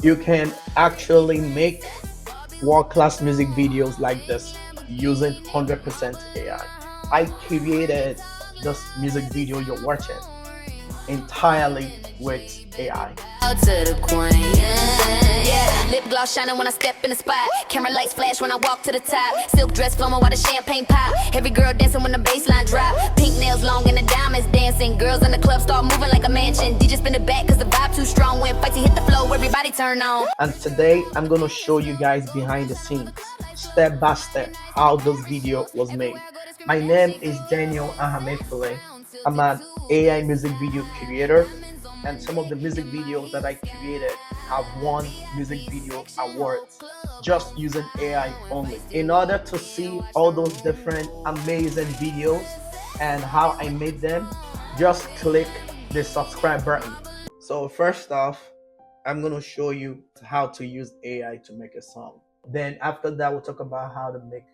You can actually make world-class music videos like this using 100% AI. I created this music video you're watching entirely with AI. To the queen, yeah. Lip gloss shining when I step in the spot. Camera lights flash when I walk to the top. Silk dress flowing while the champagne pop. Every girl dancing when the baseline drop. Pink nails long and the diamonds dancing. Girls in the club start moving like a mansion. DJ spin it back cause the vibe too strong. When fights hit the flow, everybody turn on. And today I'm gonna show you guys behind the scenes, step by step, how this video was made. My name is Daniel Ahamefule. I'm an AI music video creator, and some of the music videos that I created have won music video awards just using AI only. In order to see all those different amazing videos and how I made them, just click the subscribe button. So first off, I'm going to show you how to use AI to make a song. Then after that, we'll talk about how to make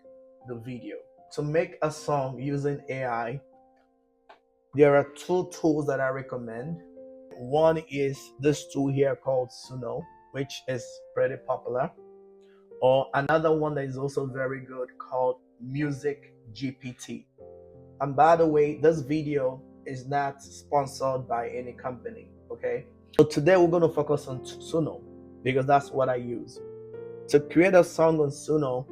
the video. To make a song using AI, there are two tools that I recommend. One is this tool here called Suno, which is pretty popular. Or another one that is also very good called Music GPT. And by the way, this video is not sponsored by any company, okay? So today we're going to focus on Suno because that's what I use. To create a song on Suno,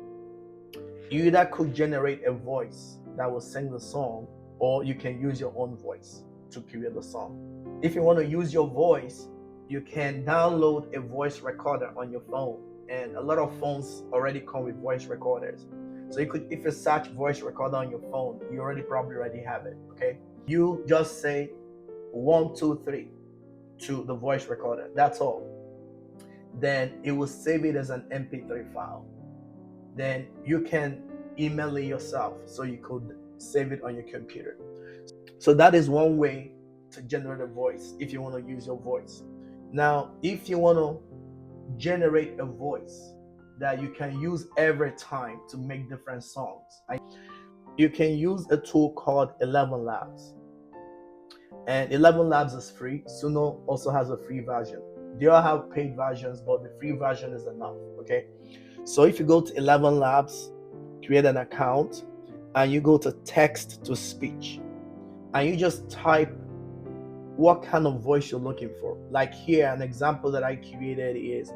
you either could generate a voice that will sing the song, or you can use your own voice to create the song. If you want to use your voice, you can download a voice recorder on your phone, and a lot of phones already come with voice recorders. So you could, if you search voice recorder on your phone, you probably already have it, okay? You just say 1, 2, 3 to the voice recorder, that's all. Then it will save it as an MP3 file. Then you can email it yourself, so you could save it on your computer. So that is one way to generate a voice if you want to use your voice. Now, if you want to generate a voice that you can use every time to make different songs, you can use a tool called Elleven Labs. And Elleven Labs is free. Suno also has a free version. They all have paid versions, but the free version is enough, okay? So if you go to Elleven Labs, create an account, and you go to text to speech, and you just type what kind of voice you're looking for. Like here, an example that I created is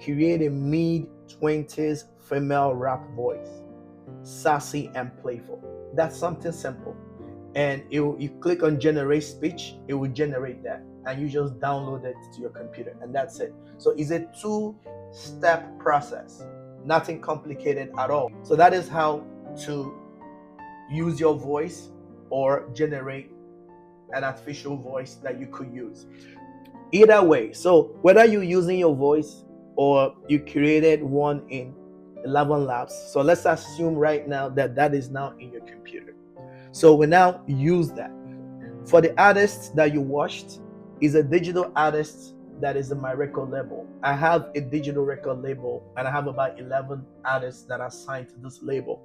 create a mid-20s female rap voice, sassy and playful. That's something simple. And you click on generate speech, it will generate that, and you just download it to your computer, and that's it. So it's a 2-step process, nothing complicated at all. So that is how to use your voice or generate an artificial voice that you could use. Either way, so whether you're using your voice or you created one in Elleven Labs, so let's assume right now that that is now in your computer. So we now use that. For the artist that you watched is a digital artist that is in my record label. I have a digital record label, and I have about 11 artists that are signed to this label,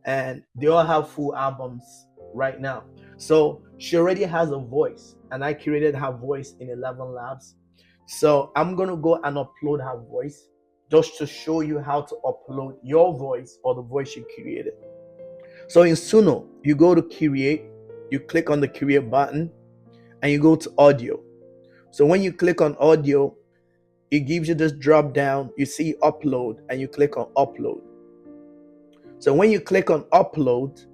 and they all have full albums right now. So she already has a voice, and I created her voice in Elleven Labs. So I'm gonna go and upload her voice just to show you how to upload your voice or the voice you created. So in Suno, you go to create, you click on the create button, and you go to audio. So when you click on audio, it gives you this drop down, you see upload, and you click on upload. So when you click on upload,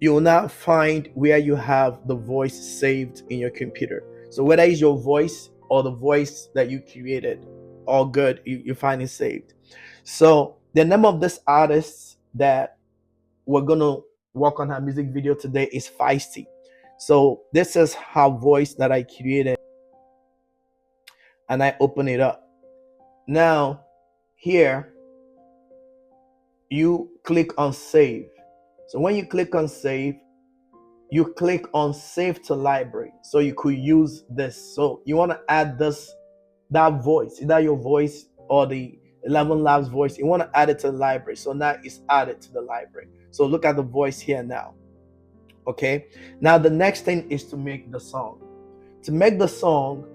you will now find where you have the voice saved in your computer. So whether it's your voice or the voice that you created, all good, you find it saved. So the name of this artist that we're gonna work on her music video today is Feisty. So this is her voice that I created, and I open it up. Now here you click on save. So when you click on save, you click on save to library, so you could use this. So you want to add that voice, either your voice or the Elleven Labs voice, you want to add it to the library. So now it's added to the library. So look at the voice here now. Okay, now the next thing is to make the song. To make the song,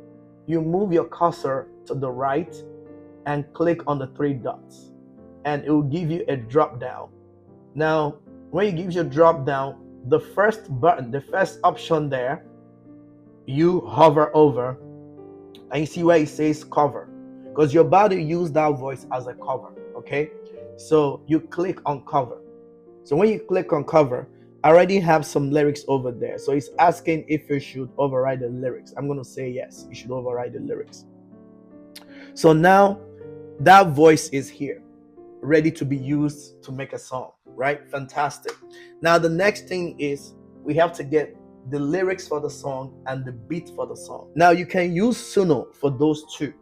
you move your cursor to the right, and click on the three dots, and it will give you a drop down. Now, when it gives you a drop down, the first button, the first option there, you hover over and you see where it says cover, because you're about to use that voice as a cover. Okay, so you click on cover. So when you click on cover, I already have some lyrics over there. So it's asking if you should override the lyrics. I'm going to say yes, you should override the lyrics. So now that voice is here, ready to be used to make a song, right? Fantastic. Now the next thing is we have to get the lyrics for the song and the beat for the song. Now you can use Suno for those two.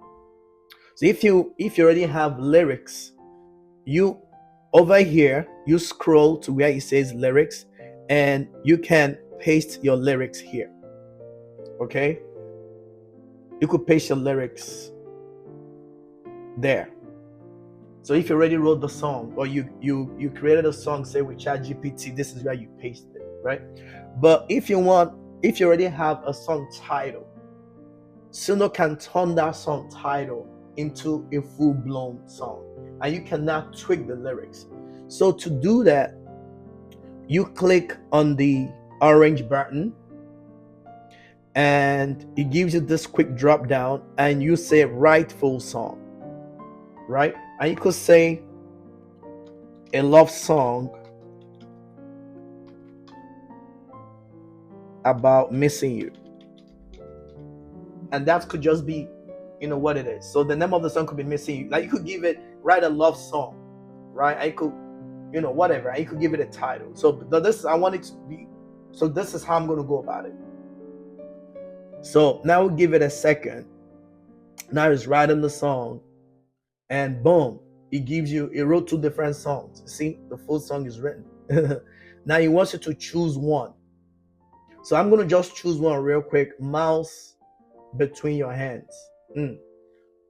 So if you already have lyrics, you over here, you scroll to where it says lyrics, and you can paste your lyrics here. Okay, you could paste your lyrics there. So if you already wrote the song, or you created a song, say with ChatGPT, this is where you paste it, right? But if you already have a song title, Suno can turn that song title into a full-blown song, and you cannot tweak the lyrics. So to do that, you click on the orange button, and it gives you this quick drop down, and you say write full song, right? And you could say a love song about missing you, and that could just be what it is. So the name of the song could be Missing You. Like you could give it, write a love song, right? I could whatever, I could give it a title. So this, I want it to be, so this is how I'm going to go about it. So now we'll give it a second. Now it's writing the song, and boom, it gives you, it wrote two different songs. See, the full song is written. Now it wants you to choose one. So I'm going to just choose one real quick. Mouse between your hands.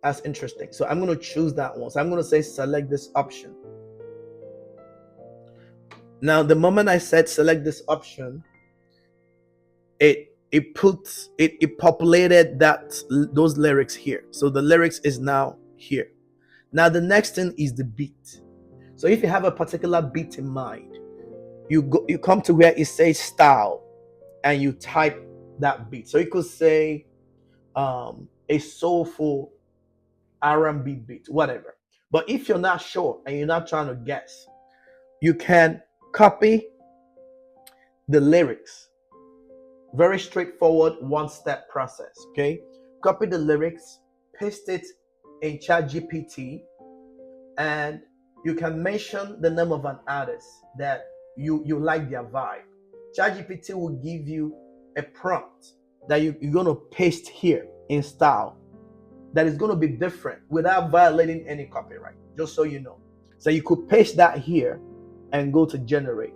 That's interesting. So I'm going to choose that one. So I'm going to say select this option. Now the moment I said select this option, it populated those lyrics here. So the lyrics is now here. Now the next thing is the beat. So if you have a particular beat in mind, you come to where it says style, and you type that beat. So you could say a soulful R&B beat, whatever. But if you're not sure and you're not trying to guess, you can copy the lyrics. Very straightforward, one-step process. Okay, copy the lyrics, paste it in ChatGPT, and you can mention the name of an artist that you like their vibe. ChatGPT will give you a prompt that you're going to paste here in style that is going to be different without violating any copyright, just so you know. So you could paste that here and go to generate.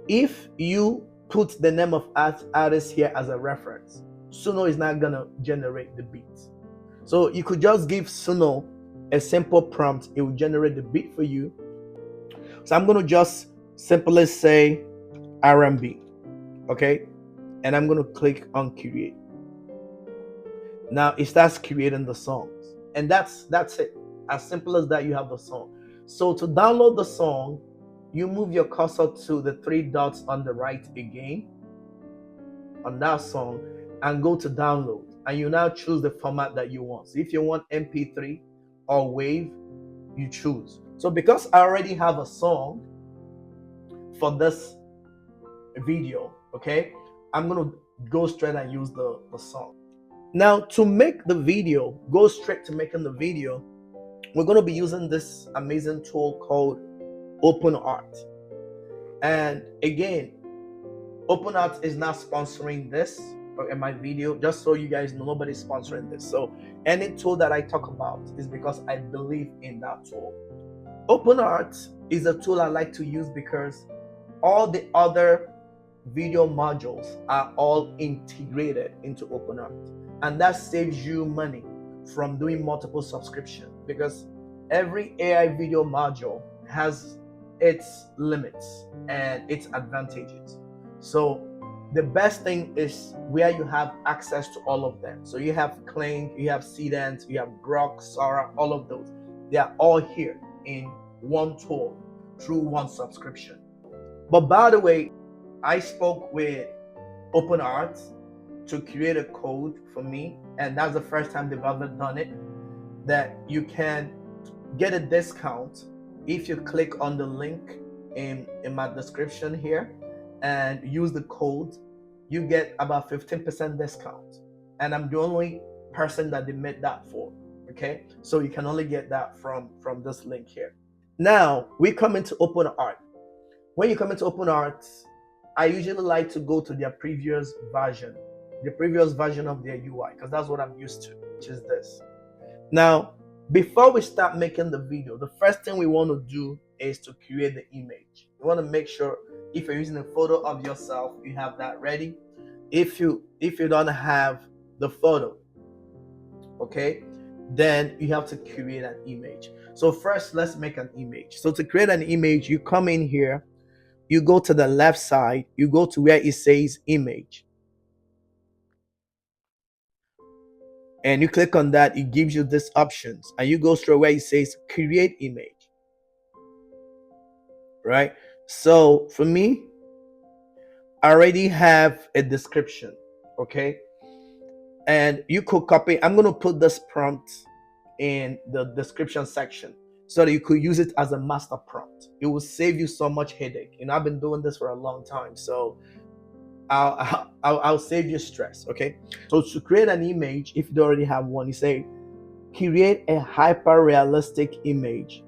If you put the name of artist here as a reference, Suno is not going to generate the beat. So you could just give Suno a simple prompt. It will generate the beat for you. So I'm going to just simply say R&B. Okay, and I'm going to click on create. Now it starts creating the songs, and that's it. As simple as that, you have the song. So to download the song, you move your cursor to the three dots on the right again on that song, and go to download, and you now choose the format that you want. So if you want MP3 or WAV, you choose. So because I already have a song for this video, okay, I'm gonna go straight and use the song. Now to make the video, go straight to making the video, we're going to be using this amazing tool called OpenArt. And again, OpenArt is not sponsoring this in my video, just so you guys know, nobody's sponsoring this. So any tool that I talk about is because I believe in that tool. OpenArt is a tool I like to use because all the other video modules are all integrated into OpenArt, and that saves you money from doing multiple subscription, because every AI video module has its limits and its advantages. So the best thing is where you have access to all of them. So you have Kling, you have Seadream, you have Grok, Sora, all of those. They are all here in one tool through one subscription. But by the way, I spoke with OpenArt to create a code for me, and that's the first time they've ever done it, that you can get a discount if you click on the link in my description here and use the code. You get about 15% discount, and I'm the only person that they made that for. Okay, so you can only get that from this link here. Now we come into OpenArt. When you come into OpenArt, I usually like to go to their previous version of their UI, because that's what I'm used to, which is this. Now, before we start making the video, the first thing we want to do is to create the image. You want to make sure if you're using a photo of yourself, you have that ready. If you don't have the photo, okay, then you have to create an image. So first, let's make an image. So to create an image, you come in here, you go to the left side, you go to where it says image, and you click on that. It gives you these options, and you go through where it says create image, right? So for me, I already have a description, okay, and you could copy. I'm going to put this prompt in the description section so that you could use it as a master prompt. It will save you so much headache. I've been doing this for a long time, so I'll save you stress. Okay, so to create an image, if you already have one, you say create a hyper realistic image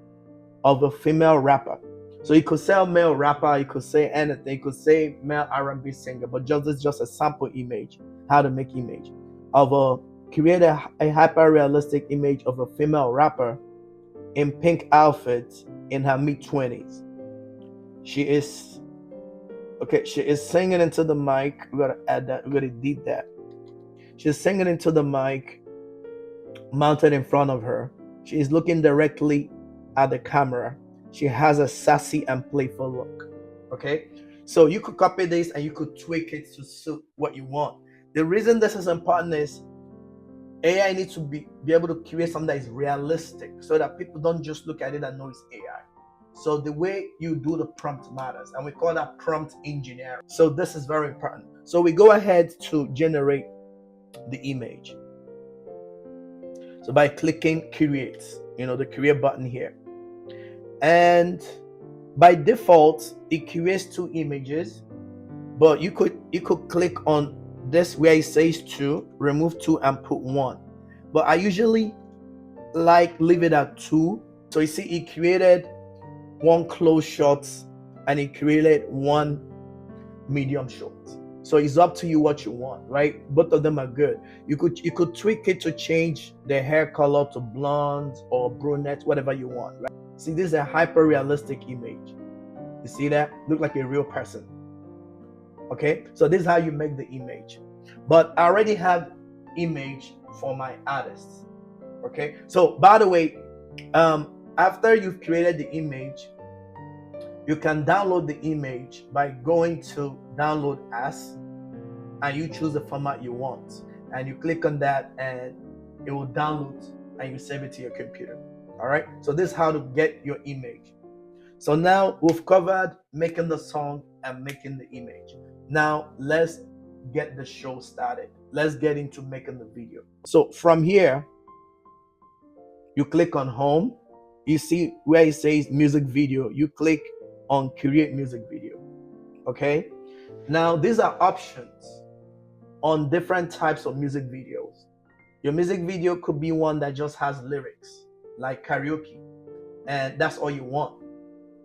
of a female rapper. So you could say a male rapper, you could say anything, you could say male R&B singer, but this is just a sample image. How to make image of create a hyper realistic image of a female rapper in pink outfit in her mid-20s. She is singing into the mic. We gotta add that. We gotta edit that. She's singing into the mic, mounted in front of her. She is looking directly at the camera. She has a sassy and playful look. Okay, so you could copy this and you could tweak it to suit what you want. The reason this is important is AI needs to be able to create something that is realistic, so that people don't just look at it and know it's AI. So the way you do the prompt matters, and we call that prompt engineering. So this is very important. So we go ahead to generate the image. So by clicking create, the create button here, and by default it creates 2 images, but you could click on this where it says 2, remove 2 and put 1. But I usually leave it at 2. So you see it created 1 close shot and it created 1 medium shot. So it's up to you what you want, right? Both of them are good. You could tweak it to change the hair color to blonde or brunette, whatever you want, right? See, this is a hyper realistic image. You see that? Look like a real person. Okay, so this is how you make the image. But I already have image for my artists. Okay, so by the way, after you've created the image, you can download the image by going to download as, and you choose the format you want, and you click on that and it will download and you save it to your computer. All right, so this is how to get your image. So now we've covered making the song and making the image. Now let's get the show started. Let's get into making the video. So from here, you click on home. You see where it says music video. You click on create music video. Okay, now these are options on different types of music videos. Your music video could be one that just has lyrics, like karaoke, and that's all you want.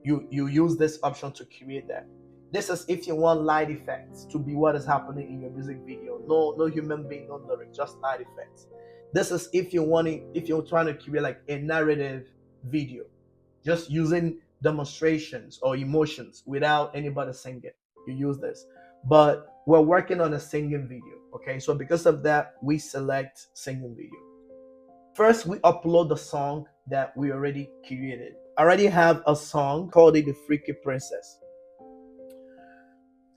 You use this option to create that. This is if you want light effects to be what is happening in your music video. No human being, no lyrics, just light effects. This is if you're trying to create like a narrative video, just using demonstrations or emotions without anybody singing. You use this. But we're working on a singing video. Okay, so because of that, we select singing video. First, we upload the song that we already created. I already have a song called it The Freaky Princess.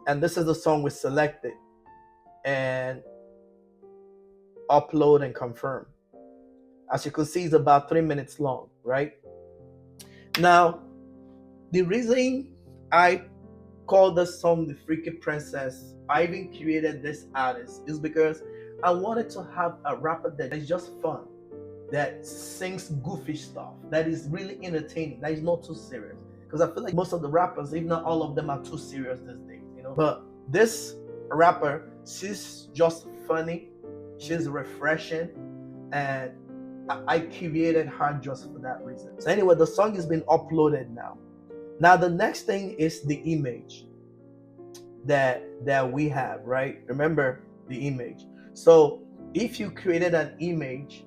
And this is the song we selected and upload and confirm. As you can see, it's about 3 minutes long, right? Now, the reason I call this song the Freaky Princess, I even created this artist, is because I wanted to have a rapper that is just fun, that sings goofy stuff, that is really entertaining, that is not too serious. Because I feel like most of the rappers, if not all of them, are too serious these days, you know. But this rapper, she's just funny, she's refreshing, and I created her just for that reason. So anyway, the song has been uploaded now. Now the next thing is the image that we have, right? Remember the image. So if you created an image,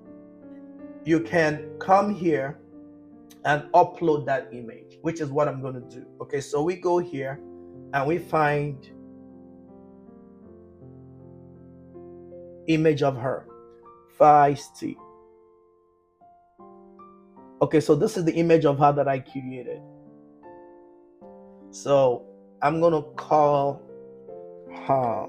you can come here and upload that image, which is what I'm going to do. Okay, so we go here and we find image of her, feisty. Okay, so this is the image of her that I created. So I'm gonna call her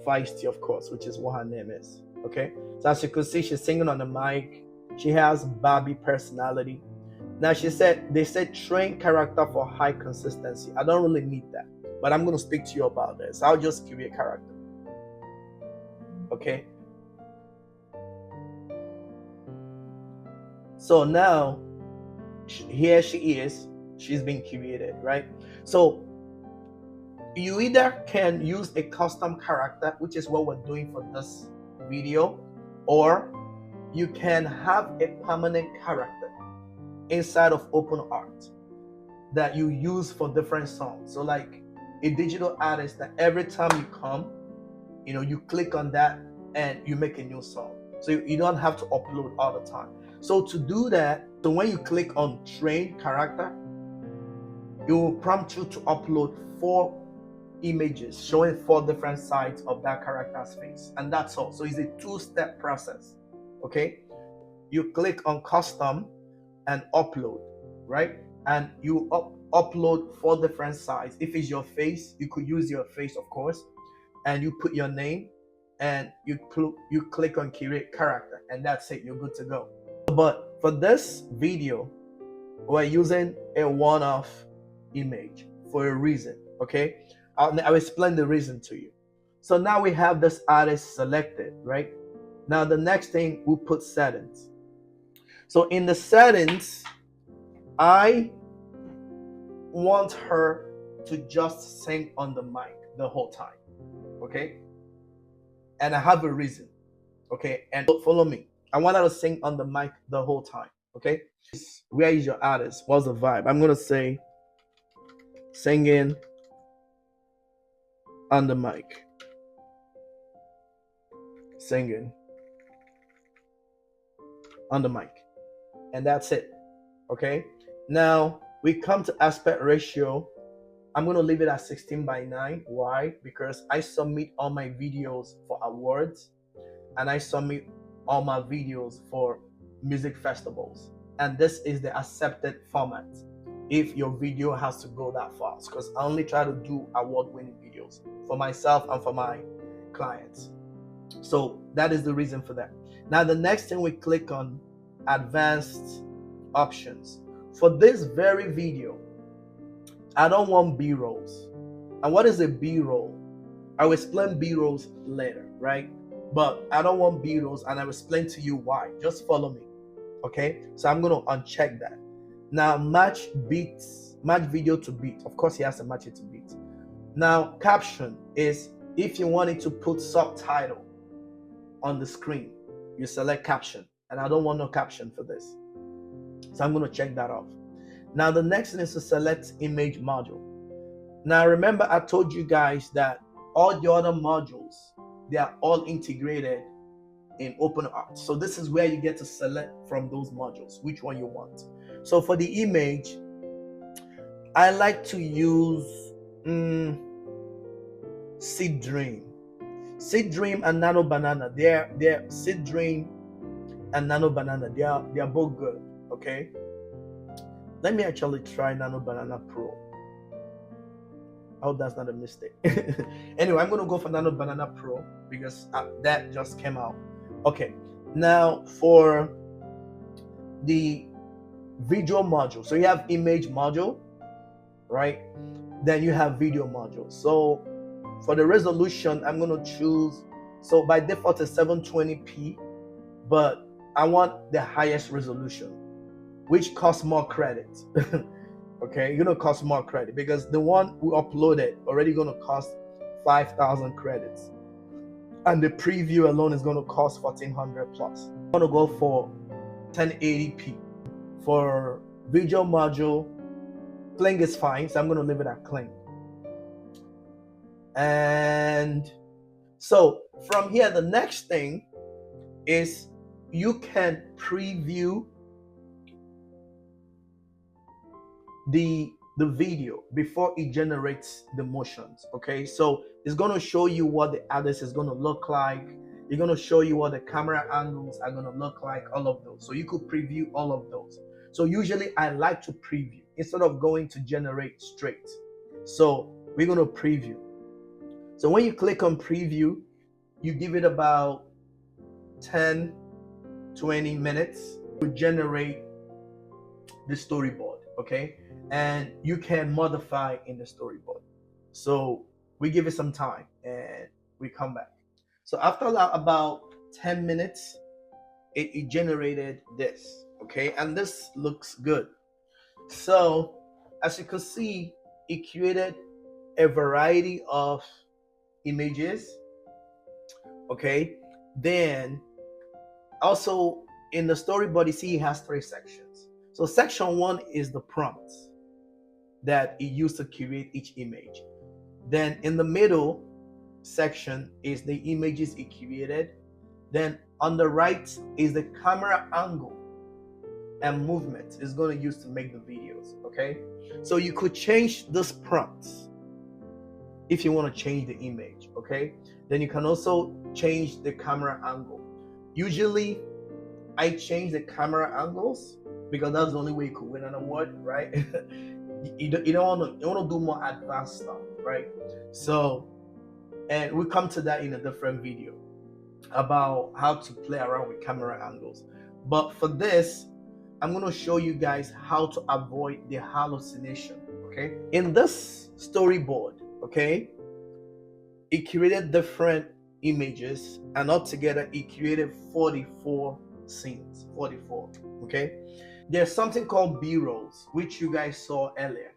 Feisty, of course, which is what her name is. Okay, so as you can see, she's singing on the mic. She has Barbie personality. Now they said train character for high consistency. I don't really need that, but I'm gonna speak to you about this. I'll just create character. Okay. So now here she is. She's been created, right? So you either can use a custom character, which is what we're doing for this video, or you can have a permanent character inside of OpenArt that you use for different songs. So like a digital artist that every time you come, you know, you click on that and you make a new song. So you don't have to upload all the time. So to do that, so when you click on train character, it will prompt you to upload 4 images showing 4 different sides of that character's face, and that's all. So it's a 2-step process. Okay, you click on custom and upload, right? And you upload 4 different sides. If it's your face, you could use your face, of course, and you put your name and you click on create character, and that's it, you're good to go. But for this video, we're using a one-off image for a reason. Okay, I'll explain the reason to you. So now we have this artist selected, right? Now the next thing, we'll put settings. So in the settings, I want her to just sing on the mic the whole time. Okay, and I have a reason. Okay, and follow me. I want her to sing on the mic the whole time. Okay, where is your artist? What's the vibe? I'm gonna say singing on the mic. Singing on the mic. And that's it. Okay, now we come to aspect ratio. I'm going to leave it at 16:9. Why? Because I submit all my videos for awards, and I submit all my videos for music festivals, and this is the accepted format if your video has to go that fast, because I only try to do award-winning videos for myself and for my clients. So that is the reason for that. Now the next thing, we click on advanced options. For this very video, I don't want B-rolls. And what is a B-roll? I'll explain B-rolls later, right? But I don't want B-rolls, and I'll explain to you why. Just follow me. Okay, so I'm going to uncheck that. Now match video to beat. Of course, he has to match it to beat. Now caption is if you wanted to put subtitle on the screen, you select caption, and I don't want no caption for this, so I'm going to check that off. Now the next thing is to select image module. Now remember, I told you guys that all the other modules, they are all integrated in OpenArt. So this is where you get to select from those modules which one you want. So for the image, I like to use Seadream. Seadream and Nano Banana. They're Seadream and Nano Banana. They are both good. Okay. Let me actually try Nano Banana Pro. hope that's not a mistake. Anyway, I'm gonna go for Nano Banana Pro because that just came out. Okay, now for the visual module. So you have image module, right? Then you have video module. So for the resolution, I'm gonna choose, so by default it's 720p, but I want the highest resolution, which costs more credit. Okay, gonna cost more credit because the one we uploaded already gonna cost 5,000 credits, and the preview alone is gonna cost 1,400 plus. I'm gonna go for 1080p. For visual module, Kling is fine, so I'm gonna leave it at Kling. And so from here, the next thing is you can preview the video before it generates the motions. Okay, so it's going to show you what the artist is going to look like. It's going to show you what the camera angles are going to look like, all of those. So you could preview all of those. So usually I like to preview instead of going to generate straight. So we're going to preview. So when you click on preview, you give it about 10-20 minutes to generate the storyboard. Okay, and you can modify in the storyboard. So we give it some time and we come back. So after about 10 minutes, it generated this. Okay, and this looks good. So as you can see, it created a variety of images. Okay, then also in the storyboard, you see it has 3 sections. So section 1 is the prompts that it used to create each image. Then in the middle section is the images it created. Then on the right is the camera angle and movement it's going to use to make the videos. Okay, so you could change this prompts if you want to change the image. Okay, then you can also change the camera angle. Usually I change the camera angles because that's the only way you could win an award, right? you don't want to do more advanced stuff, right? So, and we come to that in a different video about how to play around with camera angles. But for this, I'm going to show you guys how to avoid the hallucination. Okay, in this storyboard, okay, it created different images, and altogether it created 44 scenes. 44. Okay, there's something called b-rolls, which you guys saw earlier.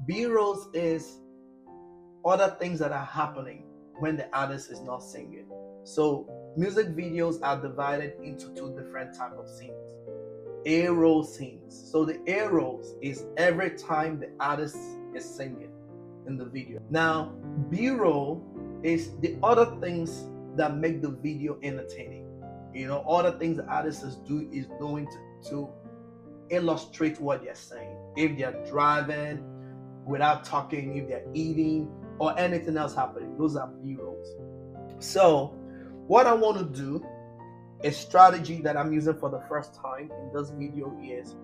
B-rolls is other things that are happening when the artist is not singing. So music videos are divided into 2 different types of scenes. A-roll scenes. So the A-rolls is every time the artist is singing in the video. Now B-roll is the other things that make the video entertaining. You know, other things the artist is doing to illustrate what they're saying. If they're driving without talking, if they're eating, or anything else happening, those are B-rolls. So what I want to do, a strategy that I'm using for the first time in this video is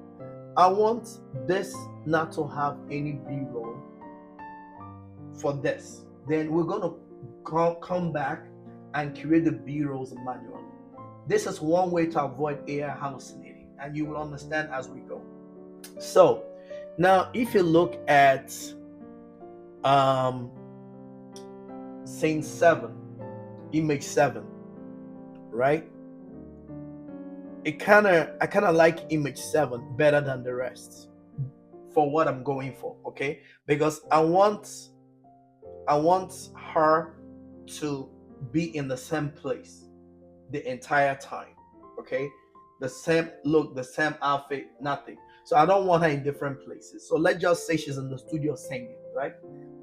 I want this not to have any B-roll for this. Then we're going to come back and create the B-rolls manually. This is one way to avoid AI hallucinating, and you will understand as we go. So now if you look at scene 7, image 7, right? I kind of like image 7 better than the rest for what I'm going for. Okay, because I want her to be in the same place the entire time. Okay, the same look, the same outfit, nothing. So I don't want her in different places. So let's just say she's in the studio singing, right?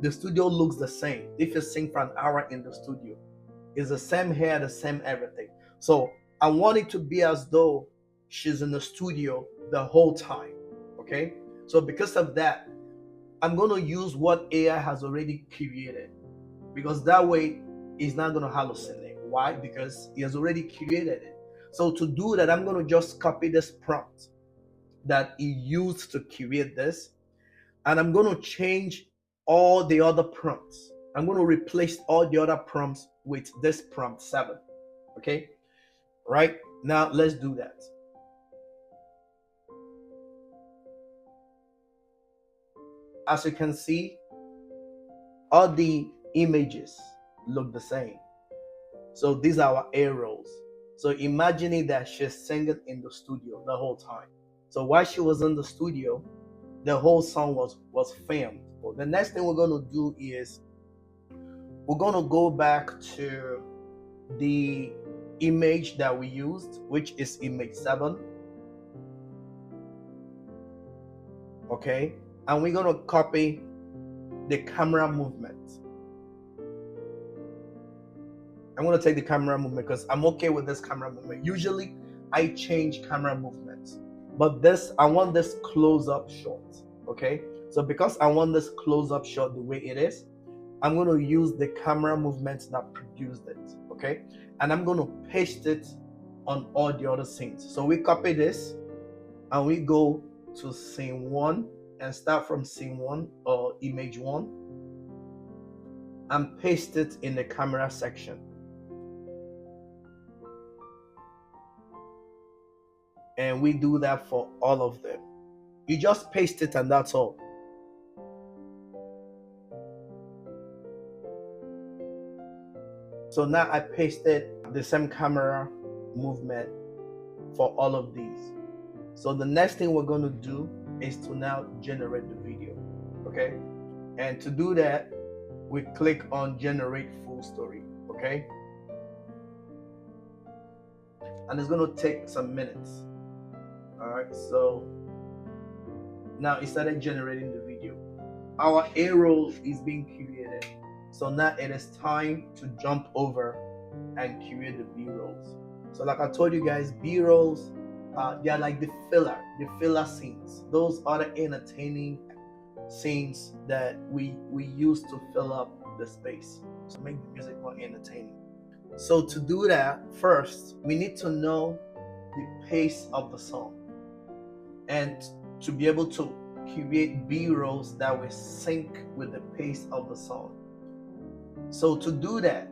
The studio looks the same. If you sing for an hour in the studio, it's the same hair, the same everything. So I want it to be as though she's in the studio the whole time. Okay, so because of that, I'm going to use what AI has already created, because that way it's not going to hallucinate. Why? Because he has already created it. So to do that, I'm going to just copy this prompt that he used to create this, and I'm going to change all the other prompts. I'm going to replace all the other prompts with this prompt 7. Okay, right now let's do that. As you can see, all the images look the same. So these are our arrows. So imagining that she's singing in the studio the whole time. So while she was in the studio, the whole song was filmed. Well, the next thing we're going to do is we're going to go back to the image that we used, which is image 7. Okay, and we're going to copy the camera movement. I'm going to take the camera movement because I'm okay with this camera movement. Usually I change camera movements, but this, I want this close-up shot. Okay, so because I want this close-up shot the way it is, I'm going to use the camera movements that produced it. Okay, and I'm going to paste it on all the other scenes. So we copy this and we go to scene 1 and start from scene 1 or image 1 and paste it in the camera section. And we do that for all of them. You just paste it and that's all. So now I pasted the same camera movement for all of these. So the next thing we're going to do is to now generate the video. Okay, and to do that, we click on generate full story. Okay, and it's going to take some minutes. All right, so now it started generating the video. Our arrow is being created. So now it is time to jump over and create the B-rolls. So like I told you guys, B-rolls, they are like the filler scenes. Those are the entertaining scenes that we use to fill up the space, to make the music more entertaining. So to do that, first we need to know the pace of the song, and to be able to create B-rolls that will sync with the pace of the song. So to do that,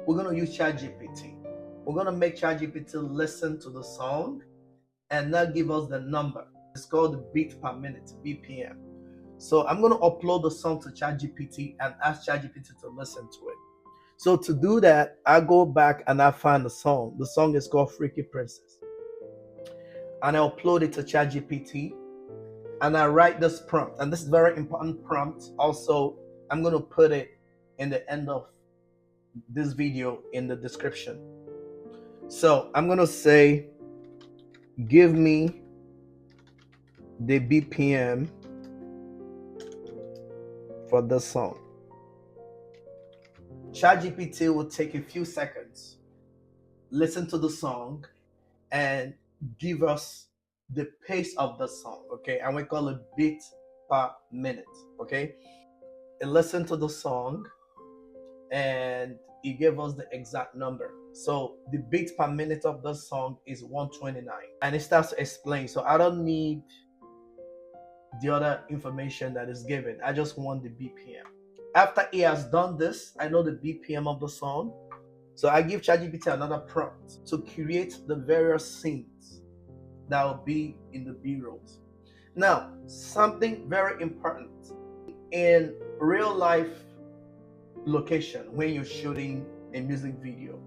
we're going to use ChatGPT. We're going to make ChatGPT listen to the song and now give us the number. It's called the beat per minute, BPM. So I'm going to upload the song to ChatGPT and ask ChatGPT to listen to it. So to do that, I go back and I find the song. The song is called Freaky Princess. And I upload it to ChatGPT and I write this prompt. And this is a very important prompt. Also, I'm going to put it in the end of this video in the description. So I'm going to say, give me the BPM for this song. ChatGPT will take a few seconds, listen to the song, and give us the pace of the song. Okay, and we call it beat per minute. Okay, it listened to the song and it gave us the exact number. So the beat per minute of the song is 129, and it starts to explain. So I don't need the other information that is given. I just want the BPM. After he has done this, I know the BPM of the song. So I give ChatGPT another prompt to create the various scenes that will be in the B-rolls. Now, something very important in real life location when you're shooting a music video,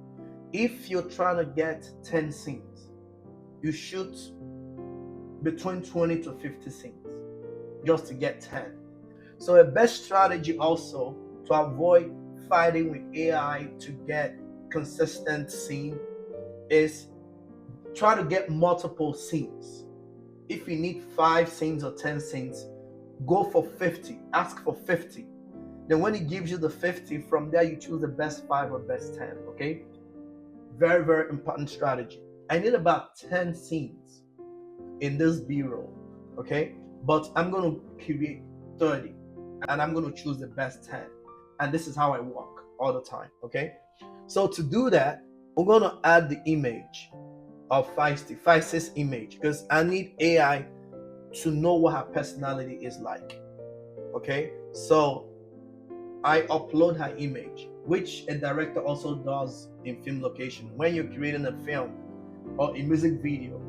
if you're trying to get 10 scenes, you shoot between 20 to 50 scenes just to get 10. So a best strategy also to avoid fighting with AI to get consistent scene is try to get multiple scenes. If you need 5 scenes or 10 scenes, go for 50. Ask for 50. Then when it gives you the 50, from there you choose the best 5 or best 10. Okay, very, very important strategy. I need about 10 scenes in this B-roll. Okay, but I'm going to create 30 and I'm going to choose the best 10, and this is how I work all the time. Okay, so to do that, we're going to add the image of Feisti's image, because I need AI to know what her personality is like. Okay, so I upload her image, which a director also does in film location. When you're creating a film or a music video,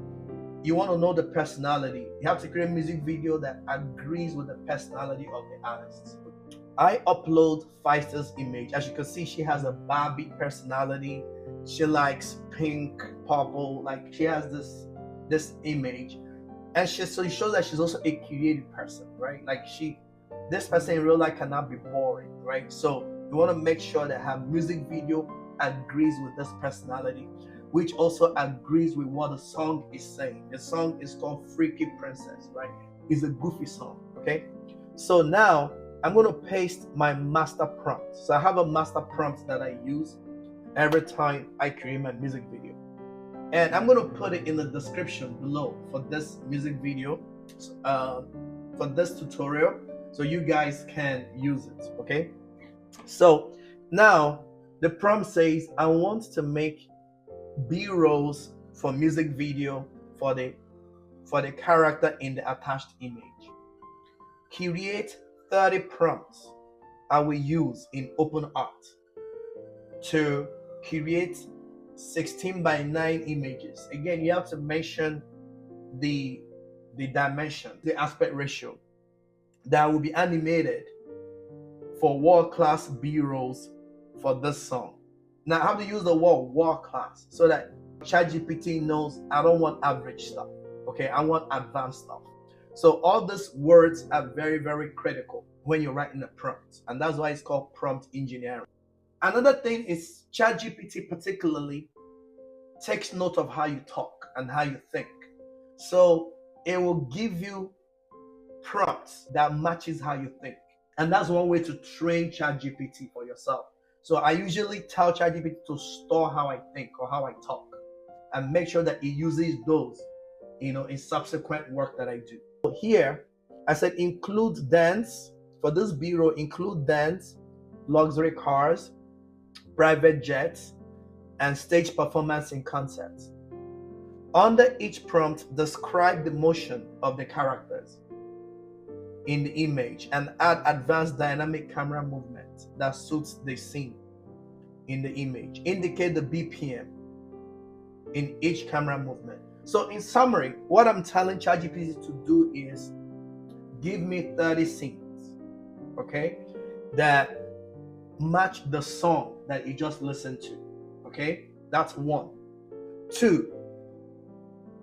you want to know the personality. You have to create a music video that agrees with the personality of the artist. I upload Feister's image. As you can see, she has a Barbie personality. She likes pink, purple. Like, she has this image, and so it shows that she's also a creative person, right? Like, this person in real life cannot be boring, right? So you want to make sure that her music video agrees with this personality, which also agrees with what the song is saying. The song is called Freaky Princess, right? It's a goofy song, okay? So now I'm going to paste my master prompt. So I have a master prompt that I use every time I create my music video. And I'm going to put it in the description below for this music video, for this tutorial, so you guys can use it, okay? So now the prompt says, I want to make B-rolls for music video for the character in the attached image. Create 30 prompts I will use in OpenArt to create 16 by 9 images. Again, you have to mention the dimension, the aspect ratio that will be animated for world-class B-rolls for this song. Now I have to use the word world-class so that ChatGPT knows I don't want average stuff, okay? I want advanced stuff. So all these words are very, very critical when you're writing a prompt, and that's why it's called prompt engineering. Another thing is ChatGPT particularly takes note of how you talk and how you think. So it will give you prompts that matches how you think. And that's one way to train ChatGPT for yourself. So I usually tell ChatGPT to store how I think or how I talk and make sure that it uses those, in subsequent work that I do. So here, I said include dance. For this bureau, include dance, luxury cars, private jets, and stage performance in concerts. Under each prompt, describe the motion of the characters in the image and add advanced dynamic camera movement that suits the scene in the image. Indicate the BPM in each camera movement. So in summary, what I'm telling ChatGPT to do is give me 30 scenes, okay, that match the song that you just listened to, okay? That's one. Two,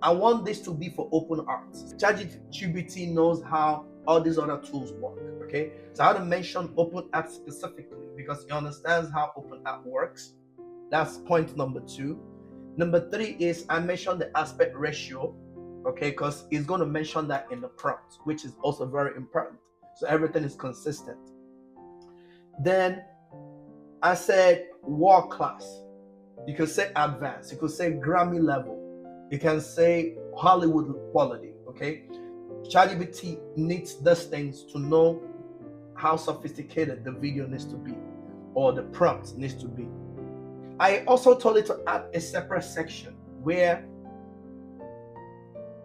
I want this to be for OpenArt. ChatGPT knows how all these other tools work, okay? So I have to mention OpenArt specifically because it understands how OpenArt works. That's point number 2. Number 3 is I mentioned the aspect ratio, okay, because it's going to mention that in the prompt, which is also very important. So everything is consistent. Then I said world class. You could say advanced. You could say Grammy level. You can say Hollywood quality, okay? ChatGPT needs these things to know how sophisticated the video needs to be or the prompt needs to be. I also told it to add a separate section where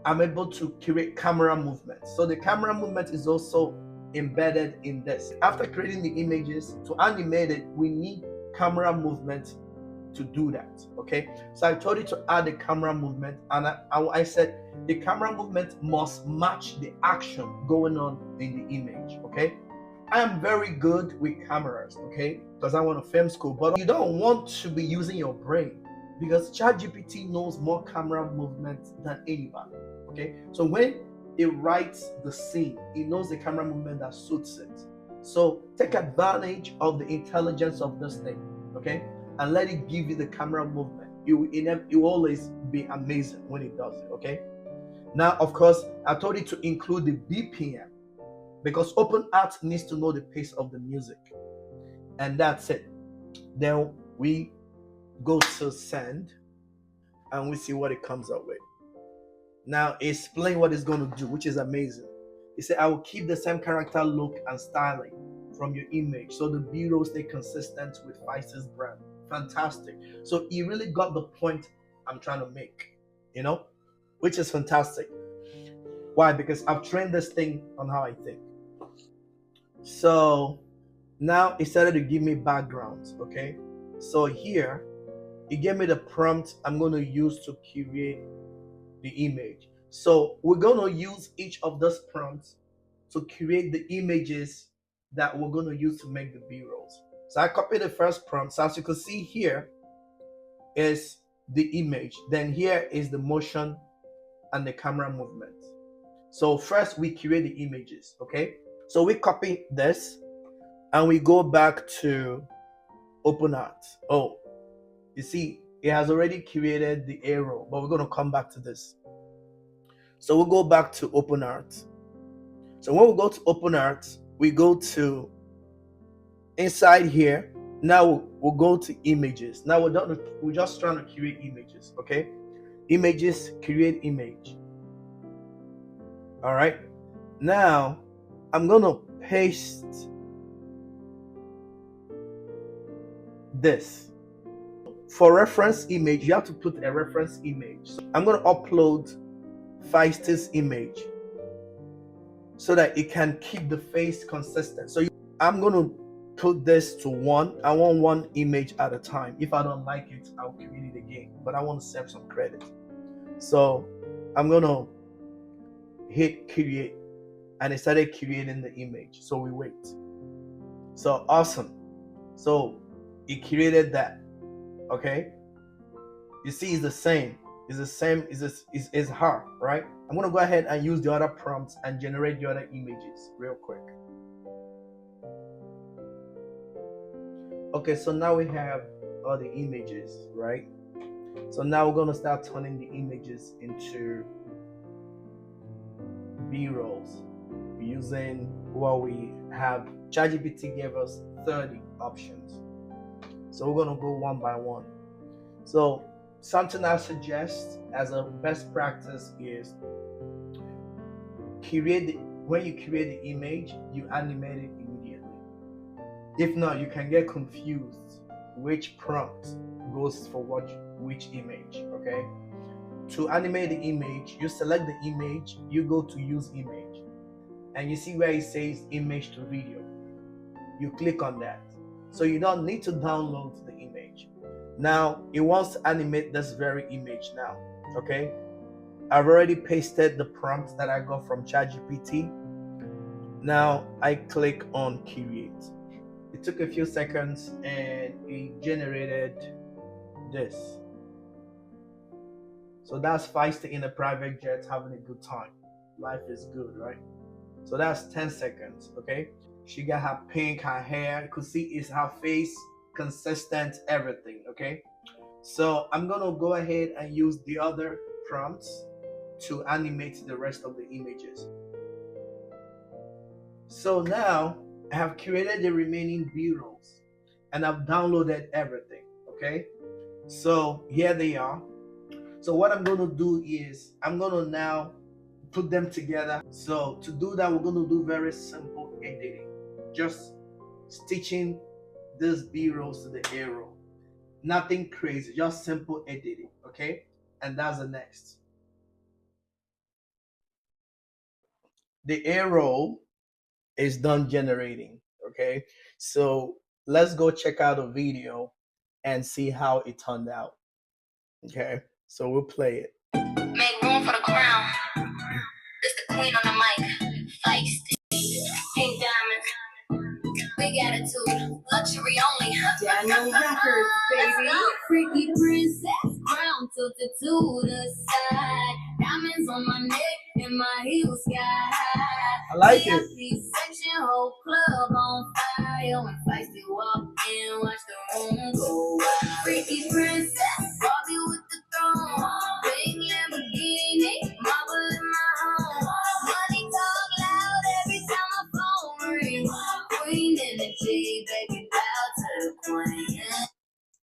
I'm able to create camera movement. So the camera movement is also embedded in this. After creating the images, to animate it, we need camera movement to do that, okay? So I told it to add the camera movement, and I said the camera movement must match the action going on in the image, okay? I am very good with cameras, okay, because I went to film school, but you don't want to be using your brain because ChatGPT knows more camera movement than anybody, okay? So when it writes the scene, it knows the camera movement that suits it. So take advantage of the intelligence of this thing, okay, and let it give you the camera movement. It will always be amazing when it does it, okay? Now, of course, I told it to include the BPM because OpenArt needs to know the pace of the music. And that's it. Then we go to send and we see what it comes up with. Now, explain what it's going to do, which is amazing. It said, I will keep the same character look and styling from your image so the B-roll stay consistent with Feister's brand. Fantastic. So he really got the point I'm trying to make, which is fantastic. Why? Because I've trained this thing on how I think. So now it started to give me backgrounds. Okay, so here it gave me the prompt I'm going to use to create the image. So we're going to use each of those prompts to create the images that we're going to use to make the b-rolls. So I copied the first prompt. So as you can see, here is the image, then here is the motion and the camera movement. So first we create the images. Okay, so we copy this and we go back to OpenArt. Oh, you see, it has already created the arrow, but we're going to come back to this. So we'll go back to OpenArt. So when we go to OpenArt, we go to inside here. Now we'll go to images. Now we're just trying to create images. Okay, images, create image. All right, now I'm gonna paste this. For reference image, you have to put a reference image. So I'm going to upload Feisty's image so that it can keep the face consistent. So I'm going to put this to 1. I want 1 image at a time. If I don't like it, I'll create it again. But I want to save some credit. So I'm going to hit create, and it started creating the image. So we wait. So awesome. So it created that. Okay, you see it's the same, is her, right? I'm gonna go ahead and use the other prompts and generate the other images real quick. Okay, so now we have all the images, right? So now we're gonna start turning the images into b-rolls using what we have. ChatGPT gave us 30 options. So we're gonna go one by one. So something I suggest as a best practice is when you create the image, you animate it immediately. If not, you can get confused which prompt goes for which image. Okay. To animate the image, you select the image, you go to use image, and you see where it says image to video. You click on that. So you don't need to download the image. Now it wants to animate this very image now. Okay, I've already pasted the prompt that I got from ChatGPT. Now I click on create. It took a few seconds and it generated this. So that's Feisty in a private jet having a good time. Life is good, right? So that's 10 seconds. Okay, she got her pink, her hair. You could see it's her face, consistent, everything. Okay, so I'm gonna go ahead and use the other prompts to animate the rest of the images. So now I have created the remaining b-rolls and I've downloaded everything. Okay, so here they are. So what I'm gonna do is I'm gonna now put them together. So to do that, we're gonna do very simple editing, just stitching these b-rolls to the arrow. Nothing crazy, just simple editing. Okay, and that's the next. The arrow is done generating. Okay, so let's go check out a video and see how it turned out. Okay, so we'll play it. Make room for the crown. It's the queen on the mic. Feisty. Pink diamonds. Big attitude. Luxury only. Daniel Records, baby. Freaky princess. Crown tilted to the side. Diamonds on my neck and my heels sky high. I like it. Section, whole club on fire. When Feisty walk in, watch the room go wild. Freaky princess. Bobby with the throne. Big Lamborghini. Marble in my home. Money talk loud every time my phone rings. Queen energy, baby, bow to the queen.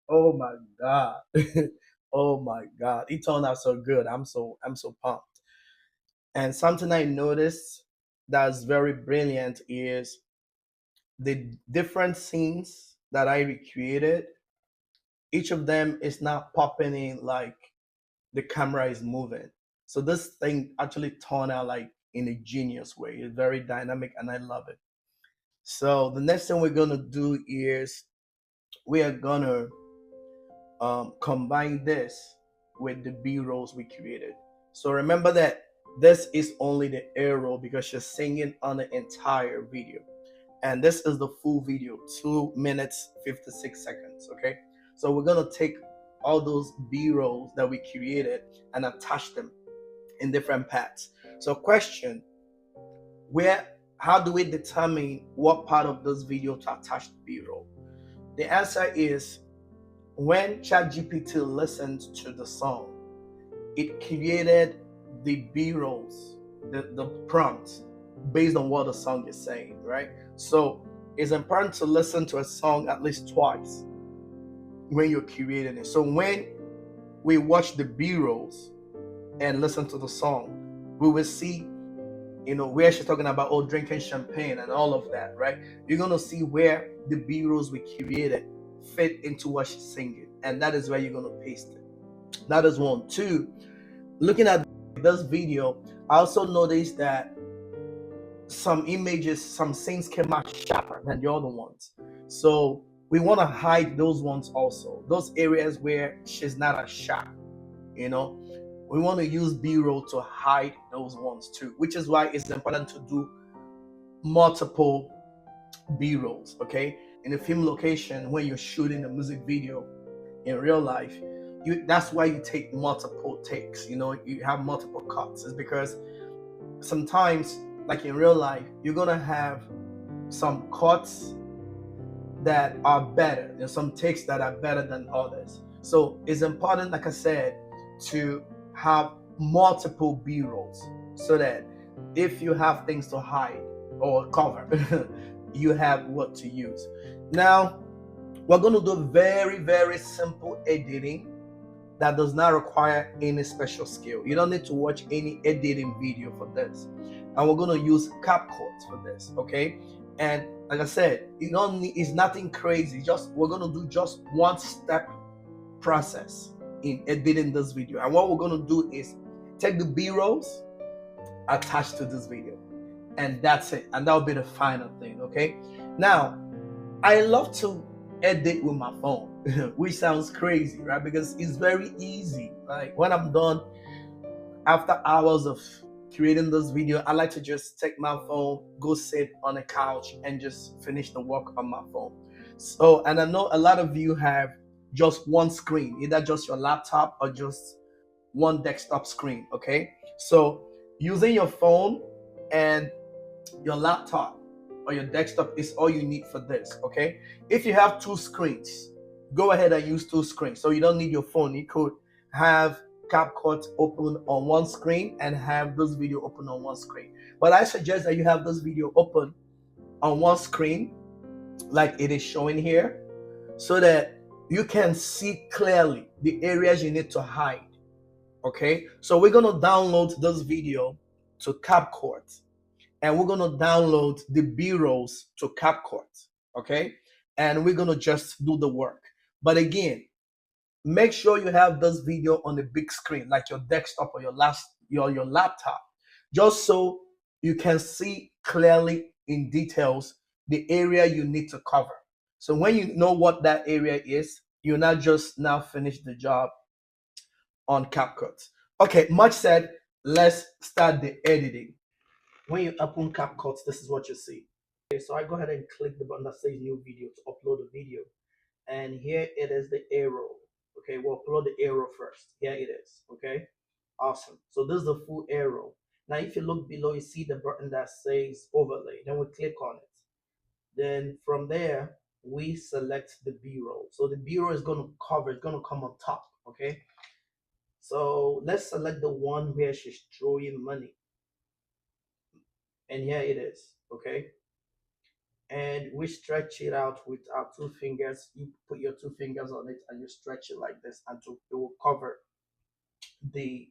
Oh my god. Oh my god, it turned out so good. I'm so pumped. And something I noticed that's very brilliant is the different scenes that I recreated. Each of them is not popping in like the camera is moving. So this thing actually turned out like in a genius way. It's very dynamic and I love it. So the next thing we're gonna do is we are gonna combine this with the B-rolls we created. So remember that this is only the A roll because she's singing on the entire video. And this is the full video, 2 minutes 56 seconds. Okay, so we're gonna take all those B-rolls that we created and attach them in different paths. So question, where how do we determine what part of this video to attach the B-roll? The answer is when ChatGPT listened to the song, it created the B-rolls, the prompts based on what the song is saying, right? So it's important to listen to a song at least twice when you're creating it. So when we watch the B-rolls and listen to the song, we will see, where she's talking about drinking champagne and all of that, right? You're gonna see where the B-rolls we created fit into what she's singing, and that is where you're gonna paste it. That is one. Two, looking at this video, I also noticed that some images, some scenes came out sharper than the other ones. So we want to hide those ones also. Those areas where she's not as sharp, you know. We want to use B-roll to hide those ones too, which is why it's important to do multiple B-rolls, okay? In a film location, when you're shooting a music video in real life, that's why you take multiple takes, you have multiple cuts. It's because sometimes, like in real life, you're gonna have some cuts that are better. There's some takes that are better than others. So it's important, like I said, to have multiple B-rolls so that if you have things to hide or cover, you have what to use. Now, we're going to do very, very simple editing that does not require any special skill. You don't need to watch any editing video for this. And we're going to use CapCut for this, okay? And like I said, it's nothing crazy. We're going to do just one step process in editing this video. And what we're going to do is take the B-rolls attached to this video, and that's it. And that'll be the final thing, okay? Now, I love to edit with my phone, which sounds crazy, right? Because it's very easy. Like when I'm done after hours of creating this video, I like to just take my phone, go sit on a couch, and just finish the work on my phone. So, and I know a lot of you have just one screen, either just your laptop or just one desktop screen, okay? So using your phone and your laptop or your desktop is all you need for this, okay? If you have two screens, go ahead and use two screens. So you don't need your phone. You could have CapCut open on one screen and have this video open on one screen. But I suggest that you have this video open on one screen like it is showing here, so that you can see clearly the areas you need to hide, okay? So we're gonna download this video to CapCut, and we're gonna download the B-rolls to CapCut, okay? And we're gonna just do the work. But again, make sure you have this video on the big screen, like your desktop or your laptop, just so you can see clearly in details the area you need to cover. So when you know what that area is, you not just now finish the job on CapCut. Okay, much said. Let's start the editing. When you open CapCut, this is what you see. Okay, so I go ahead and click the button that says new video to upload the video. And here it is, the arrow. Okay, we'll upload the arrow first. Here it is. Okay, awesome. So this is the full arrow. Now, if you look below, you see the button that says overlay. Then we click on it. Then from there, we select the B-roll. So the B-roll is going to cover, it's going to come on top. Okay, so let's select the one where she's throwing money. And here it is. Okay, and we stretch it out with our two fingers. You put your two fingers on it and you stretch it like this until it will cover the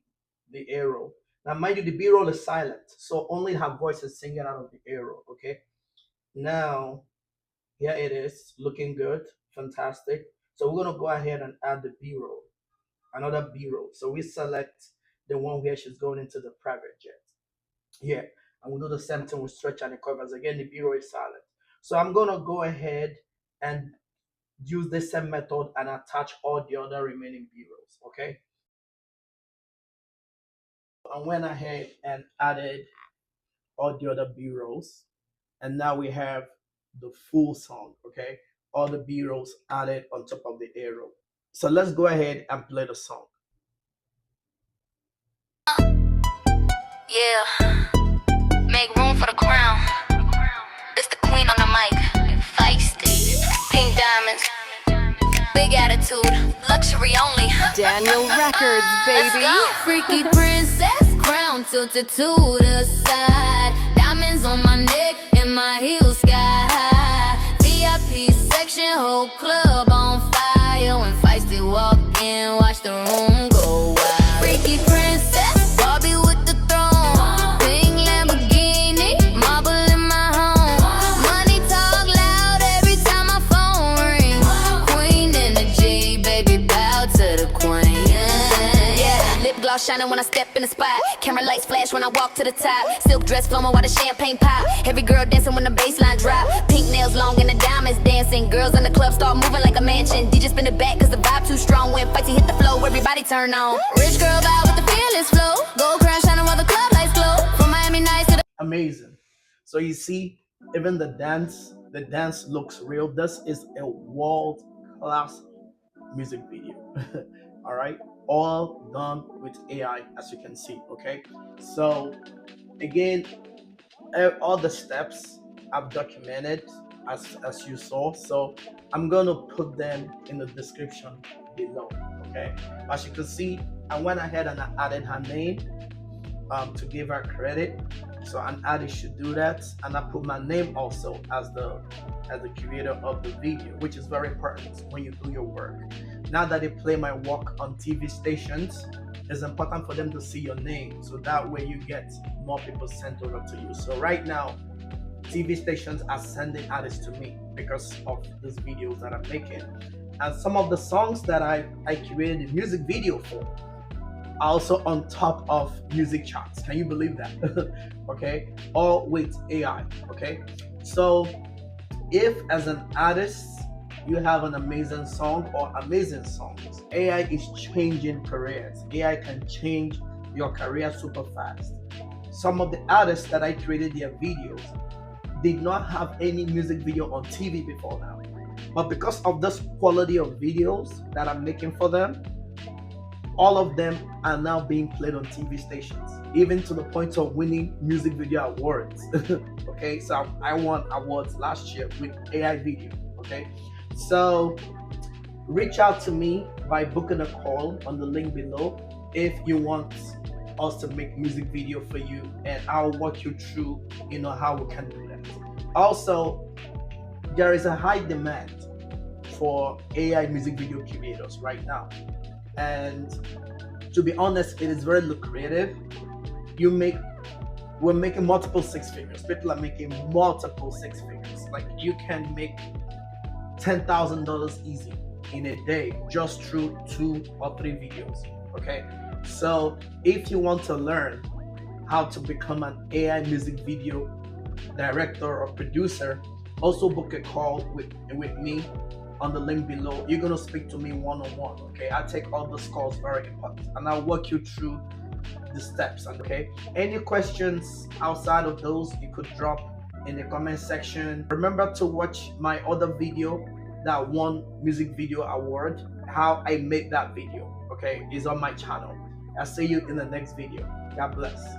arrow. Now, mind you, the B-roll is silent, so only her voice is singing out of the arrow. Okay, now here it is, looking good, fantastic. So we're gonna go ahead and add the B-roll, another B-roll. So we select the one where she's going into the private jet. Here, and we'll do the same thing with stretch and it covers. Again, the B-roll is silent. So I'm gonna go ahead and use the same method and attach all the other remaining B-rolls. Okay. I went ahead and added all the other B-rolls, and now we have the full song. Okay, all the B-rolls added on top of the A roll. So let's go ahead and play the song. Yeah, make room for the crown. It's the queen on the mic. Feisty, pink diamonds, big attitude, luxury only. Daniel Records, baby. Freaky princess, crown tilted to the side. Diamonds on my neck and my heels sky high. VIP section, whole club on fire. When Feisty walk in, watch the room go wild. Freaky princess, Barbie with the throne. Pink Lamborghini, marble in my home. Money talk loud every time my phone ring. Queen in the G, baby, bow to the queen. Yeah. Lip gloss shining when I step in the spot. Camera lights flash when I walk to the top. Silk dress flowing while the champagne pop. Every girl dancing when the baseline drop. Pink nails long and the diamonds dancing. Girls in the club start moving like a mansion. DJ spin it back cause the vibe too strong. When Feisty hit the flow, everybody turn on. Rich girl vibe with the fearless flow. Gold crown shining while the club lights glow. From Miami nights to the Amazing. So you see, even the dance looks real. This is a world class music video. All right, all done with AI, as you can see. Okay, so again, all the steps I've documented as you saw. So I'm gonna put them in the description below. Okay, as you can see, I went ahead and I added her name to give her credit. So an artist should do that, and I put my name also as the creator of the video, which is very important when you do your work. Now that they play my work on TV stations, it's important for them to see your name, so that way you get more people sent over to you. So right now, TV stations are sending artists to me because of these videos that I'm making, and some of the songs that I created a music video for are also on top of music charts. Can you believe that? Okay, all with AI. Okay, so if as an artist you have an amazing song or amazing songs, AI is changing careers. AI can change your career super fast. Some of the artists that I created their videos did not have any music video on TV before now, but because of this quality of videos that I'm making for them, all of them are now being played on TV stations, even to the point of winning music video awards. Okay, so I won awards last year with AI video. Okay, so reach out to me by booking a call on the link below if you want us to make music video for you, and I'll walk you through how we can do that. Also, there is a high demand for AI music video creators right now, and to be honest, it is very lucrative. We're making multiple six figures. People are making multiple six figures. Like, you can make $10,000 easy in a day just through 2 or 3 videos. Okay, so if you want to learn how to become an AI music video director or producer, also book a call with me on the link below. You're gonna speak to me one-on-one. Okay, I take all those calls, very important, and I'll walk you through the steps. Okay, any questions outside of those, you could drop in the comment section. Remember to watch my other video that won music video award. How I made that video, okay, is on my channel. I'll see you in the next video. God bless.